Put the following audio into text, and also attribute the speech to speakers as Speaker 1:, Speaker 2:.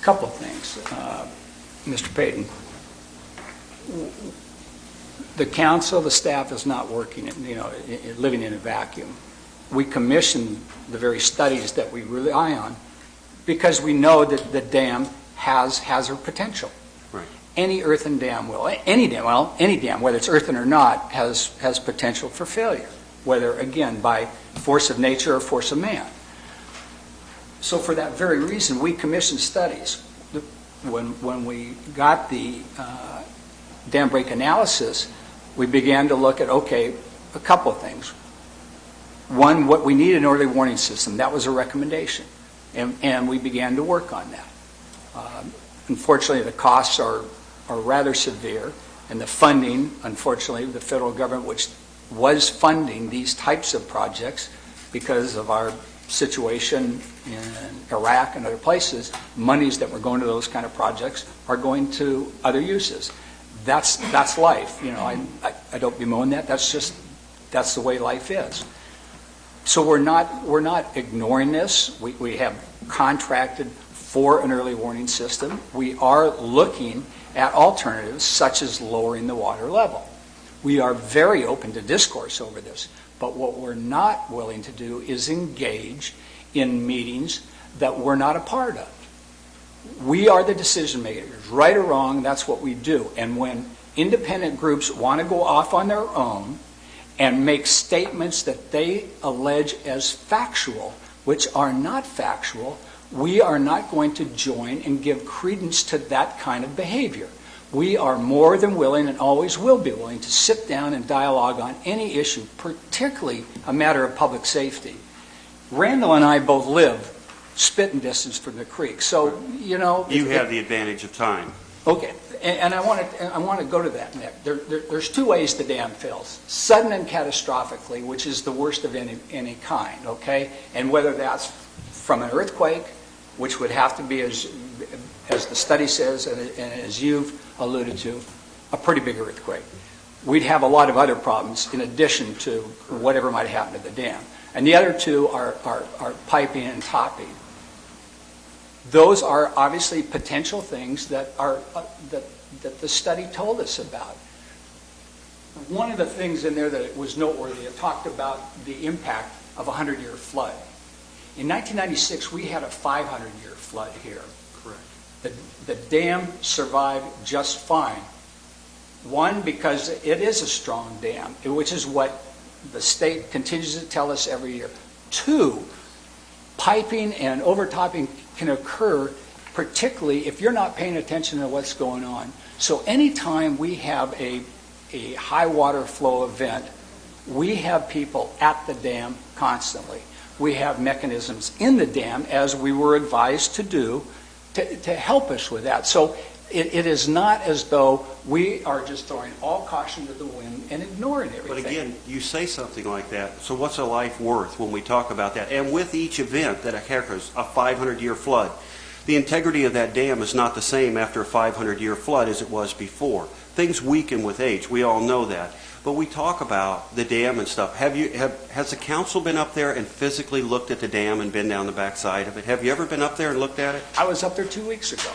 Speaker 1: couple of things. Mr. Payton, the council, the staff is not working, living in a vacuum. We commission the very studies that we rely on because we know that the dam has hazard potential.
Speaker 2: Right.
Speaker 1: Any earthen dam will. Any dam, whether it's earthen or not, has potential for failure, whether, again, by force of nature or force of man. So for that very reason, we commissioned studies. When we got the dam break analysis, we began to look at, okay, a couple of things. One, what we need an early warning system. That was a recommendation. And we began to work on that. Unfortunately, the costs are rather severe, and the funding, unfortunately, the federal government, which was funding these types of projects because of our situation in Iraq and other places, monies that were going to those kind of projects are going to other uses. That's life. I don't bemoan that. That's the way life is. So we're not ignoring this. We have contracted for an early warning system. We are looking at alternatives such as lowering the water level. We are very open to discourse over this, but what we're not willing to do is engage in meetings that we're not a part of. We are the decision makers, right or wrong, that's what we do. And when independent groups want to go off on their own and make statements that they allege as factual, which are not factual, we are not going to join and give credence to that kind of behavior. We are more than willing and always will be willing to sit down and dialogue on any issue, particularly a matter of public safety. Randall and I both live spitting distance from the creek, so
Speaker 2: you have the advantage of time.
Speaker 1: Okay, and I want to go to that, Nick. There's two ways the dam fails: sudden and catastrophically, which is the worst of any kind. Okay, and whether that's from an earthquake, which would have to be, as the study says, and as you've alluded to, a pretty big earthquake. We'd have a lot of other problems in addition to whatever might happen to the dam. And the other two are piping and topping. Those are obviously potential things that that the study told us about. One of the things in there that was noteworthy, it talked about the impact of a 100-year flood. In 1996, we had a 500-year flood here.
Speaker 2: Correct.
Speaker 1: The dam survived just fine. One, because it is a strong dam, which is what the state continues to tell us every year. Two, piping and overtopping can occur, particularly if you're not paying attention to what's going on. So anytime we have a high water flow event, we have people at the dam constantly. We have mechanisms in the dam, as we were advised to do, to help us with that. So it is not as though we are just throwing all caution to the wind and ignoring everything.
Speaker 2: But again, you say something like that, so what's a life worth when we talk about that? And with each event that occurs, a 500-year flood, the integrity of that dam is not the same after a 500-year flood as it was before. Things weaken with age. We all know that. But we talk about the dam and stuff. Has the council been up there and physically looked at the dam and been down the backside of it? Have you ever been up there and looked at it?
Speaker 1: I was up there 2 weeks ago.